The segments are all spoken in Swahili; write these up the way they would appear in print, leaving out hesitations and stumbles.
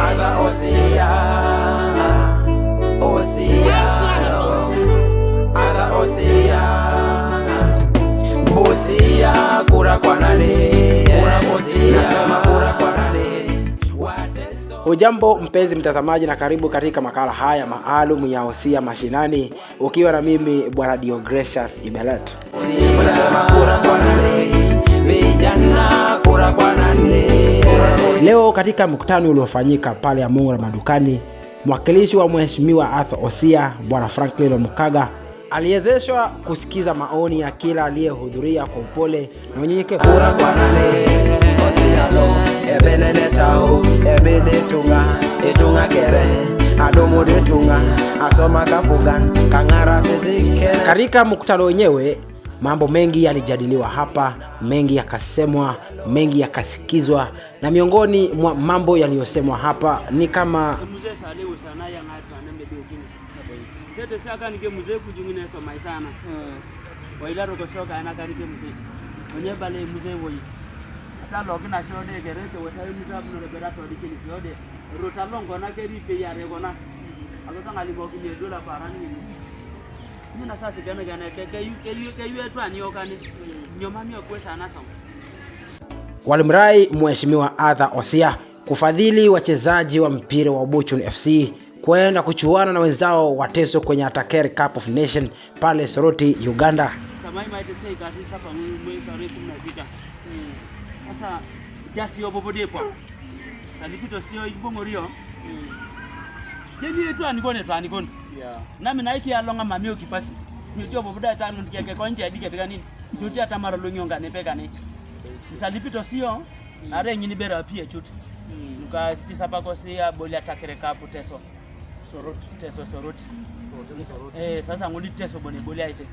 Ada Osia, Osia, Ada Osia, Bosia kura kwa nani? Nasema kura kwa nani? Hujambo mpenzi mtazamaji na karibu katika makala haya maalum ya Osia Mashinani, ukiwa na mimi Bwana Deogratius Ibelet. Leo katika mkutano uliofanyika pale Amungura Madukani, mwakilishi wa Mheshimiwa Arthur Osia, Bwana Franklin Omukaga, aliwezeshwa kusikiza maoni ya kila aliyehudhuria kwa upole na unyenyekevu. Katika mkutano wenyewe mambo mengi yalijadiliwa hapa, mengi yakasemwa, mengi yakasikizwa, na miongoni mwa mambo yaliyosemwa hapa ni kama tete saka nike mzee kujungine so maisana waila roko soka ana kanike mzee onye bale mzee woyi ata logina shode gereke wasai mzee no berato dikini shode rota longo na keri pe yare gona alota ngali mo kini dola parani ni na sasa gana ke yu etu ani okani nyoma mi okwesa na so. Walimrai Mheshimiwa Arthur Osia kufadhili wachezaji wa mpira wa Buchun FC kwenda kuchuana na wenzao wa Teso kwenye Atakeri Cup of Nation pale Soroti, Uganda. Samai maite sei kasi sapa mwezi tarehe 16. Sasa jasi obobode kwa. Salipito sio ibongo rio. Jeni yetu anikone tu anikone. Yeah. Nami naiki alonga mamio kipasi. Nitio boboda tano ndike kwa nje adike tika nini. Nitio tamara lonyonga nepeka ni. Salipito sio are nyini bera pia chuti. Nuka siti sapa kosia boli Atakeri Cup Teso. Soroti. Sasa ngoli Teso boni boli aite.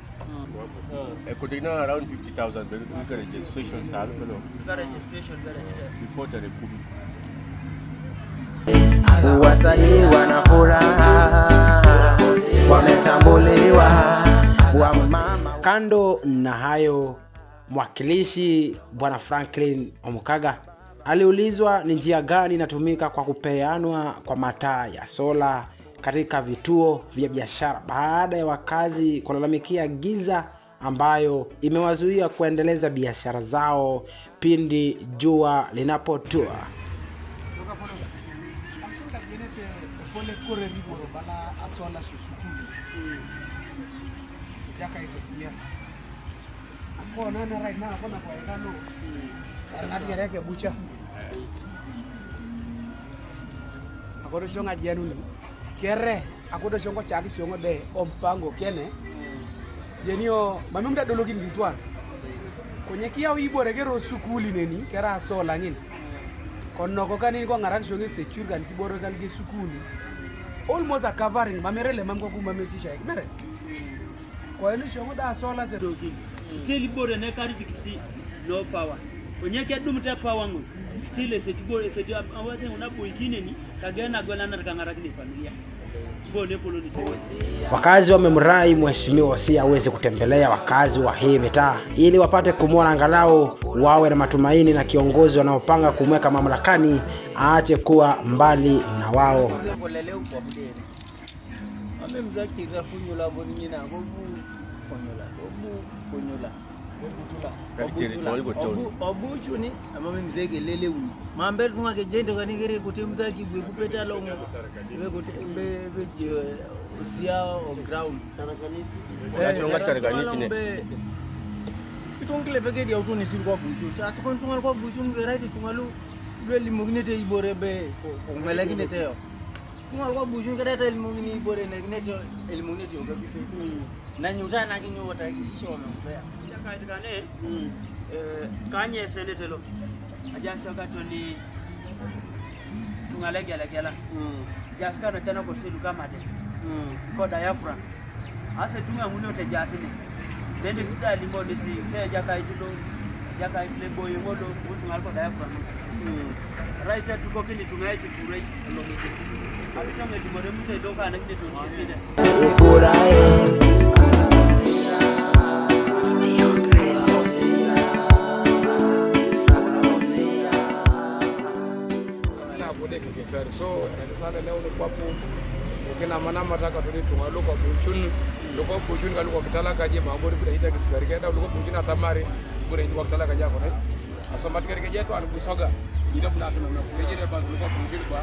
Kodina around 50,000 registration sal pelo. Registration before the republic. Wasanii wana furaha, wametambuliwa wa mama. Kando na hayo, mwakilishi Bwana Franklin Omukaga aliulizwa ni njia gani inatumika kwa kupeanwa kwa mataa ya sola katika vituo vya biashara baada ya wakazi kulalamikia giza ambayo imewazuia kuendeleza biashara zao pindi jua linapotua. Akodo shonga jenu kere akodo shongo chaki shongo de ompango kene jenio mamemda dologin gitwan konye kia wibore gero sukuli neni kera sola ngin konno ko kanini ko ngarak shonge secure kan kiboro kan ge sukuli almost a covering mamerele mamko kuma mesisha mere ko eni shongo da sola se dogi still bore ne kari tikisi no power onye ke dumte power ngun still se tibore se awaze unapo ikine ni kagena gwala na kangaraki ni familia bone poloni. Wakazi wamemrai Mheshimiwa Osia aweze kutembelea wakazi wa hii mitaa ili wapate kumwona angalau wawe na matumaini na kiongozi wanaopanga kumweka mamlakani aache kuwa mbali na wao. Obuchuni amame mzege lele uni mambe tunga kejendo kanigere kutemza kigwe kupeta longo be Osia on ground itongile peke dia utuni singwa buchu tasi kon tunga kwa buchu ngeraiti tungalu leli mugnete ibore be ngmelagi neteo tunga kwa buchu ngeraiti elmugni ibore negnete elmugnete ogabife na nyuta na kinyo wata kisho mbea kaitikane kanye senetelo ajasa katoni tungalegela jaska na chana ko sedu kamade ko diaphragm ase tunga ngune ote jasini then style mbode si te jaka itile boy ngodo tunga ko diaphragm right at tuko kini tungaiti turai elomite abitame dibore mute doka na kile tunisida de kekesari so sana leo ni kwapo kina manama taka tuli tungalo kwa buchun loko buchun kalu kwa kitala kaje mabori bila hita kisikari kenda loko buchun atamari sibure kwa kitala kaje kwa asomat kari kaje to alikusoga ida mna kuna kujere ba loko buchun kwa.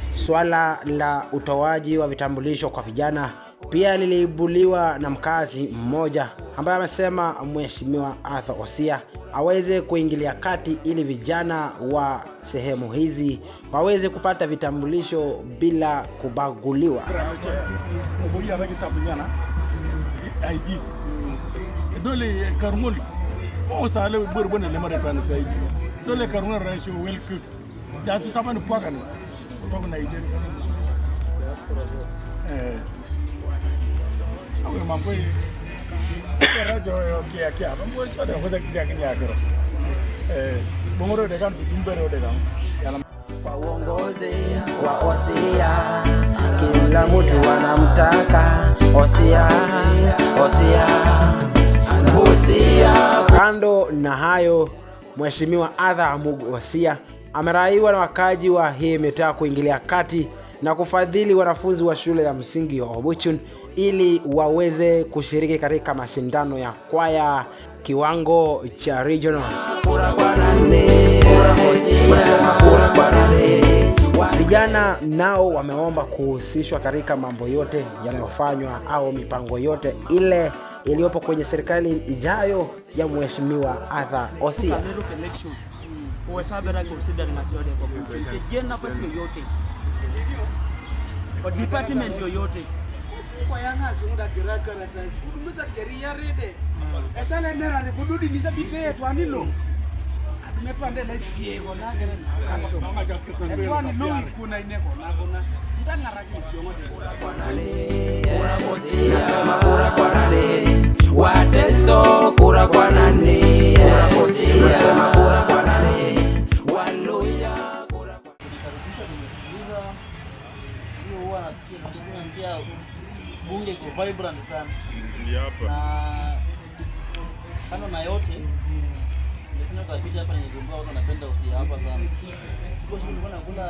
Swala la utoaji wa vitambulisho kwa vijana pia liliibuliwa na mkazi mmoja ambaye amesema Mheshimiwa Arthur Osia aweze kuingilia kati ili vijana wa sehemu hizi waweze kupata vitambulisho bila kubaguliwa. Dole karmoli o sale burbone le mare tan saidi dole karmol ratio well cooked jasi samani paka ni kutoka na idea awe mambo hii radio kia mambo sio ndio kwa kitu gani yako bongoro de kan dumbero de kan kwa uongozi wa Osia kila mtu anamtaka Osia. Kando na hayo, Mheshimiwa Arthur Amugu Osia ameraiwa na wakaji wa hii mitaa kuingilia kati na kufadhili wanafunzi wa shule ya msingi wa Obuchun ili waweze kushiriki katika mashindano ya kwaya kiwango cha regionals. Vijana nao wameomba kuhusishwa katika mambo yote yanayofanywa au mipango yote ile iliyopo kwenye serikali ijayo ya Mheshimiwa Arthur Osia. Department yoyote kwa yanga sungunda kirakara tasi kudumisa keria rede esale nera le kududi nisa bite twanilo adumetwa ndele piego na gere custom etwani lui kuna ineko na kuna ndangara kisiongo de Nasema kura kwa nani wateso kura kwa nani nasema kura kwa nani waluya kura kwa hiyo huwa nasikia bunge iko vibrant sana. Na kando na yote ndio tunataka hapa nigundua watu wanapenda Osia hapa sana. Kwa sababu nilikuwa nakula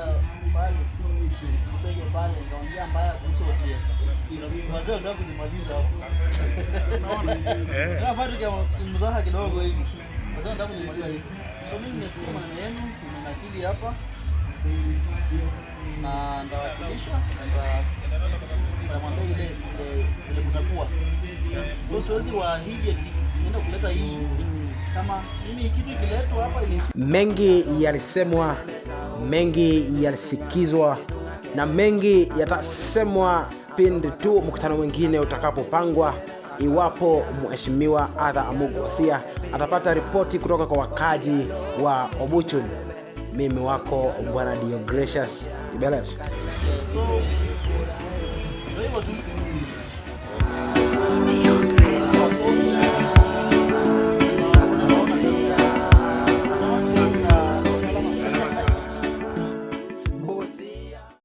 pale kupege pale nikaongea mbaya kuhusu Osia. Wazee wanataka kunimaliza hapo. Unaona? Kama bado kama mzaha kidogo hivi. Wazee wanataka kunimaliza hivi. So mimi nimesikia maneno yenu, nimenakili hapa. Na ndawakilisha ndamwambia ile kutakuwa. So siwezi waahidi nenda kuleta hii kama mimi kitu kiletwa hapa ili. Mengi yalisemwa, mengi yalisikizwa na mengi yatasemwa pindi tu mkutano mwingine utakapopangwa, iwapo Mheshimiwa Arthur Amugu Osia atapata ripoti kutoka kwa wakaji wa Obuchun. Mimi wako Bwana Dio Gracious Ibelet. So ndio hivyo tu.